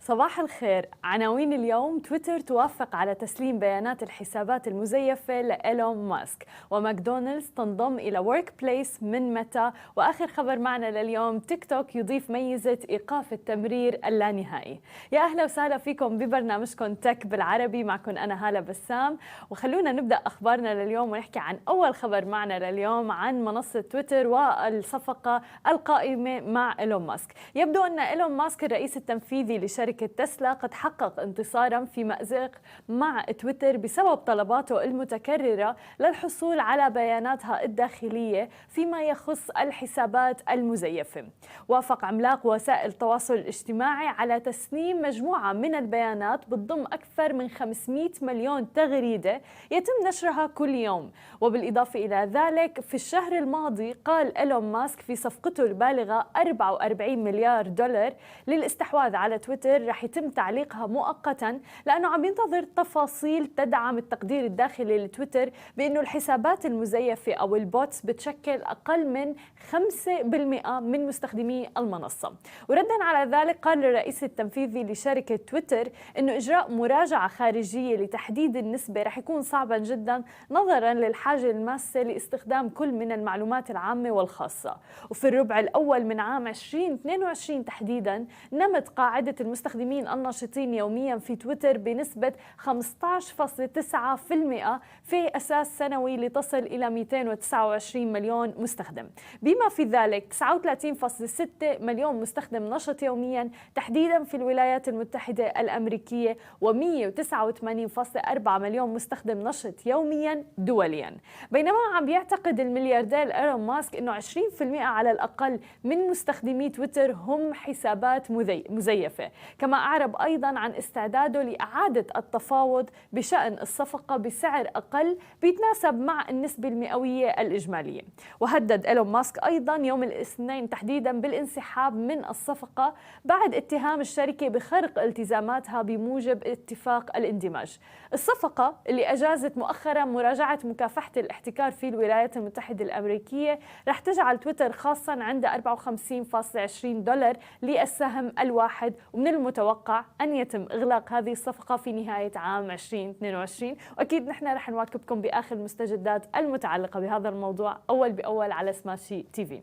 صباح الخير. عناوين اليوم: تويتر توافق على تسليم بيانات الحسابات المزيفة لإيلون ماسك، وماكدونالدز تنضم إلى ورك بليس من ميتا، وآخر خبر معنا لليوم: تيك توك يضيف ميزة إيقاف التمرير اللانهائي. يا أهلا وسهلا فيكم ببرنامجكم تك بالعربي، معكم أنا هالة بسام. وخلونا نبدأ أخبارنا لليوم ونحكي عن أول خبر معنا لليوم عن منصة تويتر والصفقة القائمة مع إيلون ماسك. يبدو أن إيلون ماسك الرئيس التنفيذي لشركة تسلا قد حقق انتصارا في مأزق مع تويتر بسبب طلباته المتكررة للحصول على بياناتها الداخلية فيما يخص الحسابات المزيفة. وافق عملاق وسائل التواصل الاجتماعي على تسليم مجموعة من البيانات بتضم أكثر من 500 مليون تغريدة يتم نشرها كل يوم. وبالإضافة إلى ذلك، في الشهر الماضي قال إيلون ماسك في صفقته البالغة 44 مليار دولار للاستحواذ على تويتر رح يتم تعليقها مؤقتا، لأنه عم ينتظر تفاصيل تدعم التقدير الداخلي لتويتر بأنه الحسابات المزيفة أو البوتس بتشكل أقل من 5% من مستخدمي المنصة. وردا على ذلك، قال الرئيس التنفيذي لشركة تويتر أنه إجراء مراجعة خارجية لتحديد النسبة رح يكون صعبا جدا نظرا للحاجة الماسة لاستخدام كل من المعلومات العامة والخاصة. وفي الربع الأول من عام 2022 تحديدا نمت قاعدة المستخدمين الناشطين يوميا في تويتر بنسبة 15.9% في أساس سنوي لتصل إلى 229 مليون مستخدم، بما في ذلك 39.6 مليون مستخدم نشط يوميا تحديدا في الولايات المتحدة الأمريكية، و188.4 مليون مستخدم نشط يوميا دوليا. بينما عم بيعتقد الملياردير إيلون ماسك أنه 20% على الأقل من مستخدمي تويتر هم حسابات مزيفة. كما أعرب أيضا عن استعداده لإعادة التفاوض بشأن الصفقة بسعر أقل بيتناسب مع النسبة المئوية الإجمالية. وهدد إيلون ماسك أيضا يوم الاثنين تحديدا بالانسحاب من الصفقة بعد اتهام الشركة بخرق التزاماتها بموجب اتفاق الاندماج. الصفقة اللي أجازت مؤخرا مراجعة مكافحة الاحتكار في الولايات المتحدة الأمريكية رح تجعل تويتر خاصا عند 54.20 دولار للسهم الواحد، ومن المتوقع أن يتم إغلاق هذه الصفقة في نهاية عام 2022. وأكيد نحن رح نواكبكم بآخر المستجدات المتعلقة بهذا الموضوع أول بأول على سماشي تي.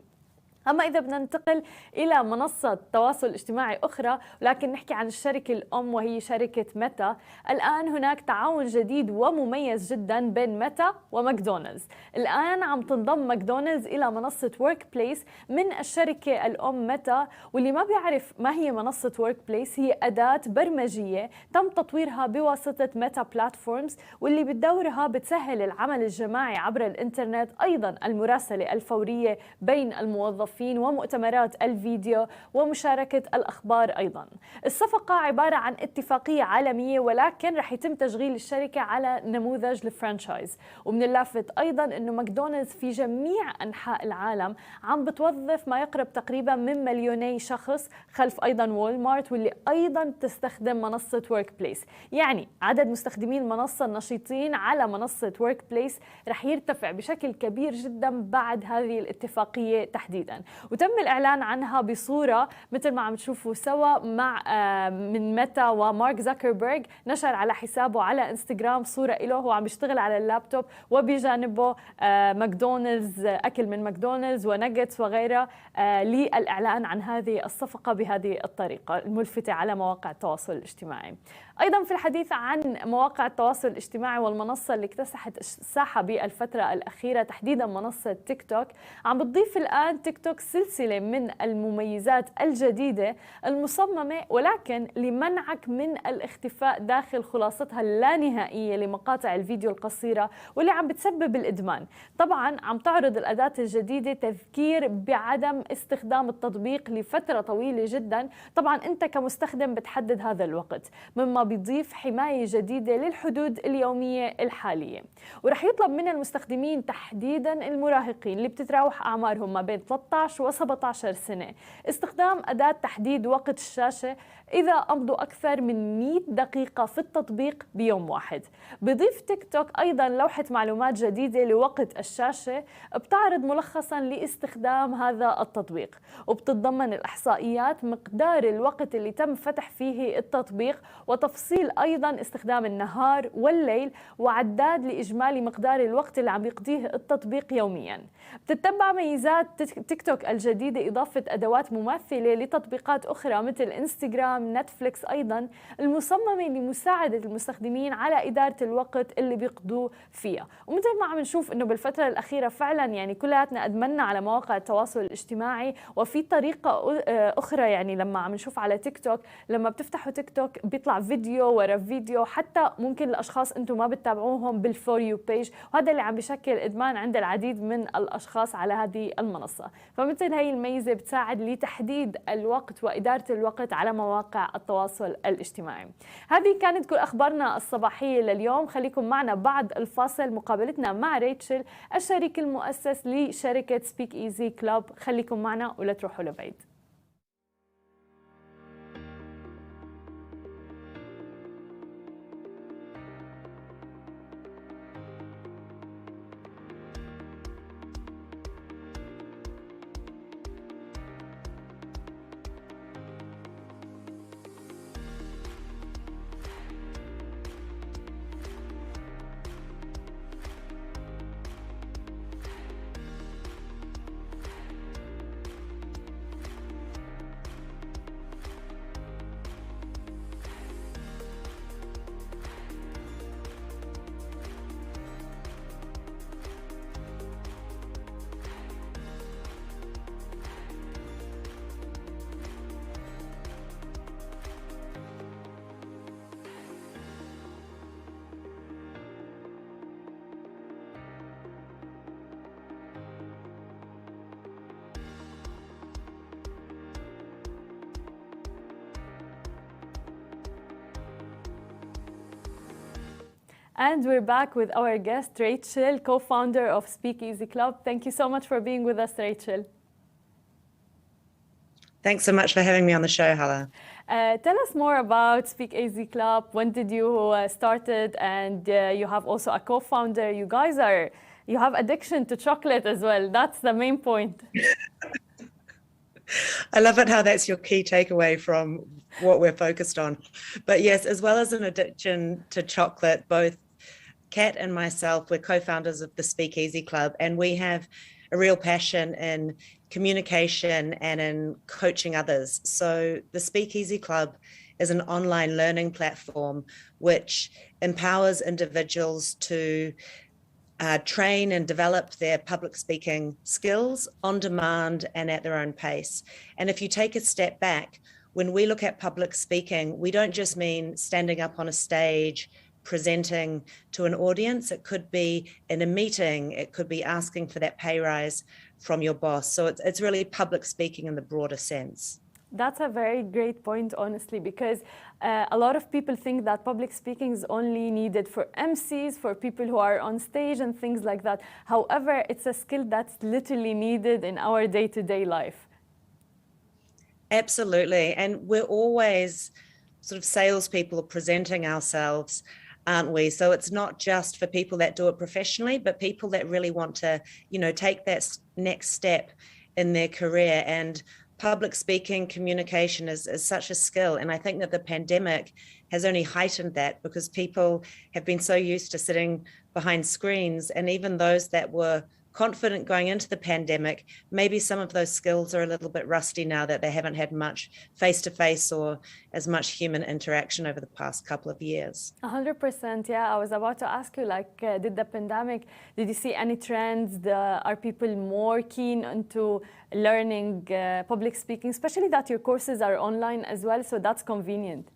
أما إذا بدنا ننتقل إلى منصة تواصل اجتماعي أخرى، ولكن نحكي عن الشركة الأم وهي شركة ميتا، الآن هناك تعاون جديد ومميز جدا بين ميتا وماكدونالدز. الآن عم تنضم ماكدونالدز إلى منصة ورك بليس من الشركة الأم ميتا. واللي ما بيعرف ما هي منصة ورك بليس، هي أداة برمجية تم تطويرها بواسطة ميتا بلاتفورمز، واللي بدورها بتسهل العمل الجماعي عبر الإنترنت، أيضا المراسلة الفورية بين الموظفين ومؤتمرات الفيديو ومشاركة الأخبار. أيضا الصفقة عبارة عن اتفاقية عالمية، ولكن رح يتم تشغيل الشركة على نموذج الفرانشايز. ومن اللافت أيضا أنه ماكدونالدز في جميع أنحاء العالم عم بتوظف ما يقرب تقريبا من 2 شخص، خلف أيضا والمارت واللي أيضا تستخدم منصة ورك بليس. يعني عدد مستخدمي المنصة النشيطين على منصة ورك بليس رح يرتفع بشكل كبير جدا بعد هذه الاتفاقية تحديدا. وتم الإعلان عنها بصورة مثل ما عم تشوفوا سوا مع من ميتا، ومارك زكربيرغ نشر على حسابه على انستغرام صورة له وهو عم يشتغل على اللابتوب، وبجانبه ماكدونالدز، أكل من ماكدونالدز وناجتس وغيرها، للإعلان عن هذه الصفقة بهذه الطريقة الملفتة على مواقع التواصل الاجتماعي. أيضا في الحديث عن مواقع التواصل الاجتماعي والمنصة اللي اكتسحت الساحة بالفترة الأخيرة تحديدا منصة تيك توك، عم بتضيف الآن تيك توك سلسلة من المميزات الجديدة المصممة ولكن لمنعك من الاختفاء داخل خلاصتها اللانهائية لمقاطع الفيديو القصيرة، واللي عم بتسبب الإدمان. طبعا عم تعرض الأداة الجديدة تذكير بعدم استخدام التطبيق لفترة طويلة جدا. طبعا أنت كمستخدم بتحدد هذا الوقت، مما بيضيف حماية جديدة للحدود اليومية الحالية، ورح يطلب من المستخدمين تحديداً المراهقين اللي بتتراوح أعمارهم ما بين 13 و 17 سنة استخدام أداة تحديد وقت الشاشة إذا أمضوا أكثر من 100 دقيقة في التطبيق بيوم واحد. بضيف تيك توك أيضاً لوحة معلومات جديدة لوقت الشاشة بتعرض ملخصاً لاستخدام هذا التطبيق، وبتتضمن الإحصائيات مقدار الوقت اللي تم فتح فيه التطبيق وتفصيل أيضاً استخدام النهار والليل وعداد لإجمالي مقدار الوقت اللي عم يقضيه التطبيق يومياً. بتتبع ميزات تيك توك الجديدة إضافة أدوات مماثلة لتطبيقات أخرى مثل إنستغرام، نتفليكس أيضاً، المصممة لمساعدة المستخدمين على إدارة الوقت اللي بيقضوه فيها. ومثل ما عم نشوف إنه بالفترة الأخيرة فعلاً يعني كلياتنا أدمنا على مواقع التواصل الاجتماعي، وفي طريقة أخرى يعني لما عم نشوف على تيك توك لما بتفتحوا تيك توك بيطلع فيديو ورا فيديو، حتى ممكن الأشخاص أنتم ما بتتابعوهم بالفور يو بيج، وهذا اللي عم بيشكل إدمان عند العديد من الأشخاص على هذه المنصة. فمثل هي الميزة بتساعد لتحديد الوقت وإدارة الوقت على مواقع التواصل الاجتماعي. هذه كانت كل أخبارنا الصباحية لليوم. خليكم معنا بعد الفاصل مقابلتنا مع ريتشل الشريك المؤسس لشركة سبيك ايزي كلوب. خليكم معنا ولا تروحوا لبعيد. And we're back with our guest, Rachel, co-founder of Speakeasy Club. Thank you so much for being with us, Rachel. Thanks so much for having me on the show, Hala. Tell us more about Speakeasy Club. When did you started? And you have also a co-founder. You have addiction to chocolate as well. That's the main point. I love it how that's your key takeaway from what we're focused on. But yes, as well as an addiction to chocolate, both Kat and myself, we're co-founders of the Speakeasy Club, and we have a real passion in communication and in coaching others. So the Speakeasy Club is an online learning platform which empowers individuals to train and develop their public speaking skills on demand and at their own pace. And if you take a step back, when we look at public speaking, we don't just mean standing up on a stage, presenting to an audience. It could be in a meeting, it could be asking for that pay rise from your boss. So it's really public speaking in the broader sense. That's a very great point, honestly, because a lot of people think that public speaking is only needed for MCs, for people who are on stage and things like that. However, it's a skill that's literally needed in our day-to-day life. Absolutely. And we're always sort of salespeople presenting ourselves, aren't we? So it's not just for people that do it professionally, but people that really want to, take that next step in their career. And public speaking, communication is such a skill. And I think that the pandemic has only heightened that because people have been so used to sitting behind screens. And even those that were confident going into the pandemic, maybe some of those skills are a little bit rusty now that they haven't had much face-to-face or as much human interaction over the past couple of years. 100%, yeah. I was about to ask you, did you see any trends? Are people more keen into learning public speaking, especially that your courses are online as well, so that's convenient?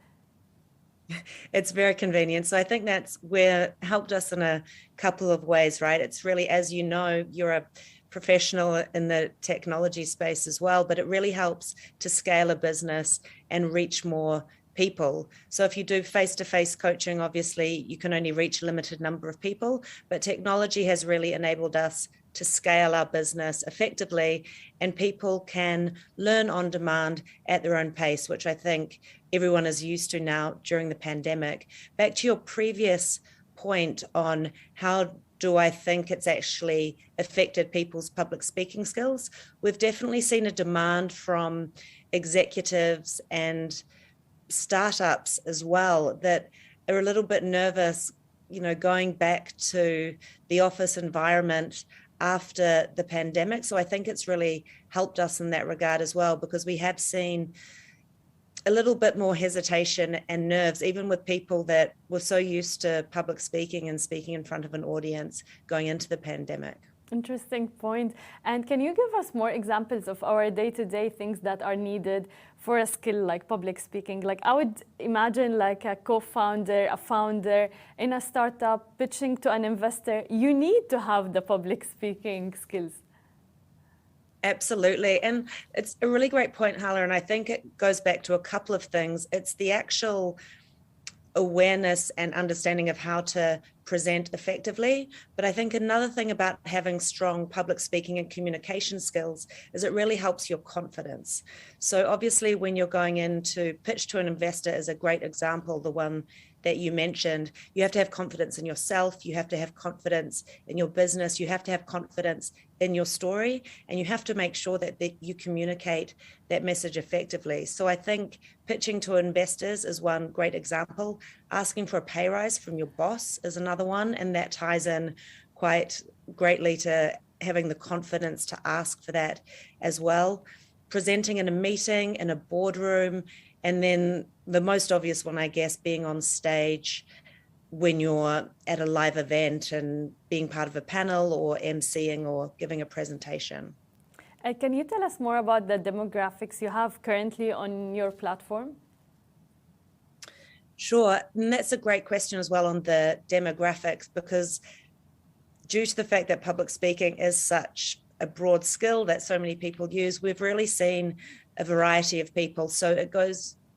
It's very convenient. So I think that's where helped us in a couple of ways, right? It's really, as you know, you're a professional in the technology space as well, but it really helps to scale a business and reach more people. So if you do face-to-face coaching, obviously you can only reach a limited number of people, but technology has really enabled us to scale our business effectively, and people can learn on demand at their own pace, which I think everyone is used to now during the pandemic. Back to your previous point on how do I think it's actually affected people's public speaking skills, we've definitely seen a demand from executives and startups as well that are a little bit nervous, going back to the office environment after the pandemic. So I think it's really helped us in that regard as well, because we have seen a little bit more hesitation and nerves, even with people that were so used to public speaking and speaking in front of an audience going into the pandemic. Interesting point. And can you give us more examples of our day-to-day things that are needed for a skill like public speaking? Like I would imagine like a co-founder, a founder in a startup pitching to an investor, you need to have the public speaking skills. Absolutely. And it's a really great point, Hala, and I think it goes back to a couple of things. It's the actual awareness and understanding of how to present effectively. But I think another thing about having strong public speaking and communication skills is it really helps your confidence. So obviously when you're going in to pitch to an investor is a great example, the one that you mentioned. You have to have confidence in yourself, you have to have confidence in your business, you have to have confidence in your story, and you have to make sure that you communicate that message effectively. So I think pitching to investors is one great example. Asking for a pay rise from your boss is another one, and that ties in quite greatly to having the confidence to ask for that as well. Presenting in a meeting, in a boardroom, and then the most obvious one, I guess, being on stage when you're at a live event and being part of a panel or emceeing or giving a presentation. Can you tell us more about the demographics you have currently on your platform? Sure, and that's a great question as well on the demographics, because due to the fact that public speaking is such a broad skill that so many people use, we've really seen a variety of people. So it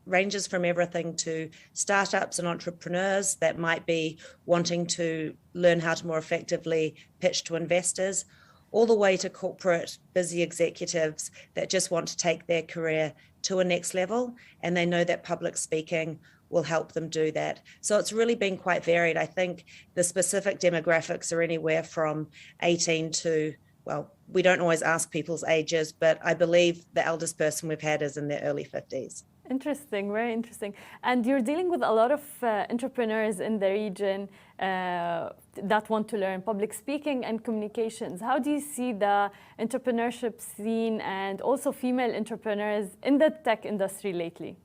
ranges from everything to startups and entrepreneurs that might be wanting to learn how to more effectively pitch to investors, all the way to corporate busy executives that just want to take their career to a next level, and they know that public speaking will help them do that. So it's really been quite varied. I think the specific demographics are anywhere from 18 to, well, we don't always ask people's ages, but I believe the eldest person we've had is in their early 50s. Interesting, very interesting. And you're dealing with a lot of entrepreneurs in the region that want to learn public speaking and communications. How do you see the entrepreneurship scene and also female entrepreneurs in the tech industry lately?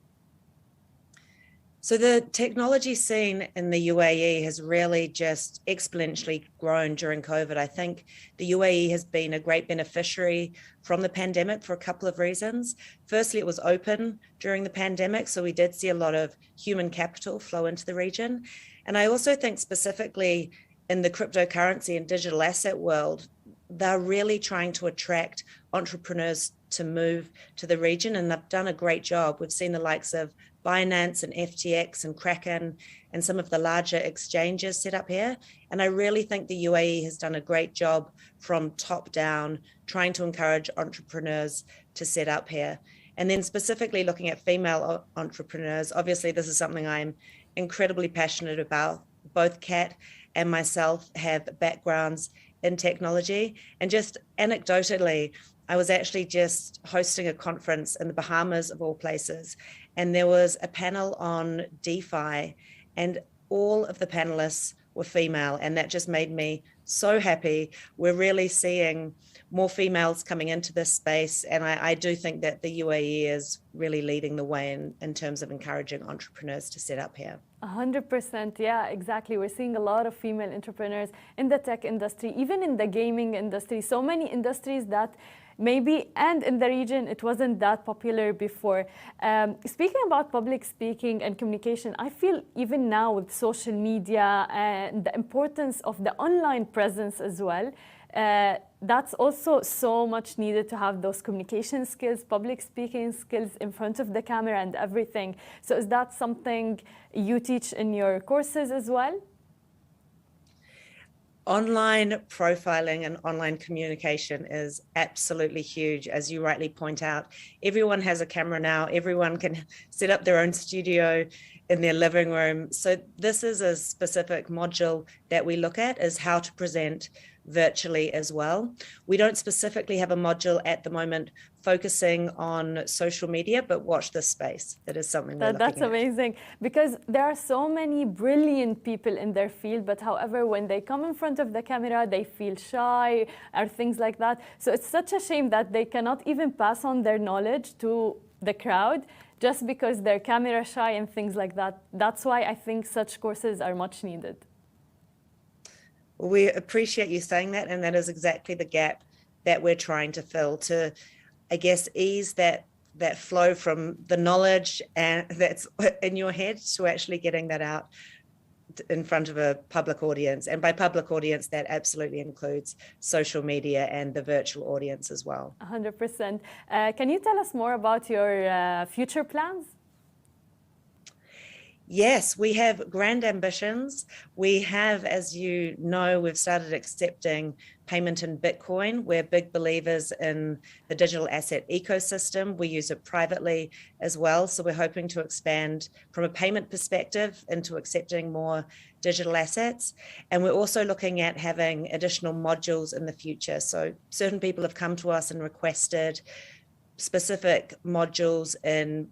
So the technology scene in the UAE has really just exponentially grown during COVID. I think the UAE has been a great beneficiary from the pandemic for a couple of reasons. Firstly, it was open during the pandemic, so we did see a lot of human capital flow into the region. And I also think specifically in the cryptocurrency and digital asset world, they're really trying to attract entrepreneurs to move to the region, and they've done a great job. We've seen the likes of Binance and FTX and Kraken and some of the larger exchanges set up here. And I really think the UAE has done a great job from top down, trying to encourage entrepreneurs to set up here. And then specifically looking at female entrepreneurs, obviously this is something I'm incredibly passionate about. Both Kat and myself have backgrounds in technology. And just anecdotally, I was actually just hosting a conference in the Bahamas of all places, and there was a panel on DeFi, and all of the panelists were female, and that just made me so happy. We're really seeing more females coming into this space, and I do think that the UAE is really leading the way in terms of encouraging entrepreneurs to set up here. 100%, yeah, exactly. We're seeing a lot of female entrepreneurs in the tech industry, even in the gaming industry, so many industries that maybe, and in the region, it wasn't that popular before. Speaking about public speaking and communication, I feel even now with social media and the importance of the online presence as well, That's also so much needed to have those communication skills, public speaking skills in front of the camera and everything. So is that something you teach in your courses as well? Online profiling and online communication is absolutely huge. As you rightly point out, everyone has a camera now. Everyone can set up their own studio in their living room. So this is a specific module that we look at, is how to present virtually as well. We don't specifically have a module at the moment focusing on social media, but watch this space. It is something we're looking That's amazing, because there are so many brilliant people in their field, but however, when they come in front of the camera, they feel shy or things like that. So it's such a shame that they cannot even pass on their knowledge to the crowd just because they're camera shy and things like that. That's why I think such courses are much needed. We appreciate you saying that, and that is exactly the gap that we're trying to fill, to, I guess, ease that flow from the knowledge and that's in your head to actually getting that out in front of a public audience. And by public audience, that absolutely includes social media and the virtual audience as well. 100%. Can you tell us more about your future plans? Yes, we have grand ambitions. We have, as you know, we've started accepting payment in Bitcoin. We're big believers in the digital asset ecosystem. We use it privately as well. So we're hoping to expand from a payment perspective into accepting more digital assets. And we're also looking at having additional modules in the future. So certain people have come to us and requested specific modules in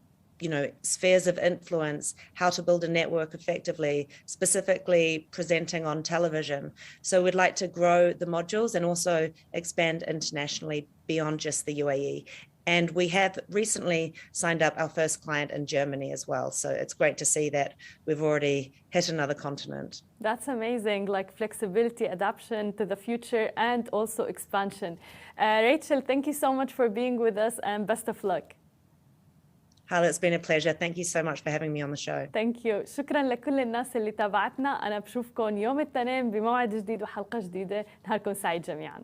spheres of influence, how to build a network effectively, specifically presenting on television. So we'd like to grow the modules and also expand internationally beyond just the UAE. And we have recently signed up our first client in Germany as well. So it's great to see that we've already hit another continent. That's amazing, like flexibility, adaptation to the future, and also expansion. Rachel, thank you so much for being with us, and best of luck. Hala, it's been a pleasure. Thank you so much for having me on the show. Thank you. شكرا لكل الناس اللي تابعتنا. أنا بشوفكم يوم الاثنين بموعد جديد وحلقة جديدة. نهاركم سعيد جميعاً.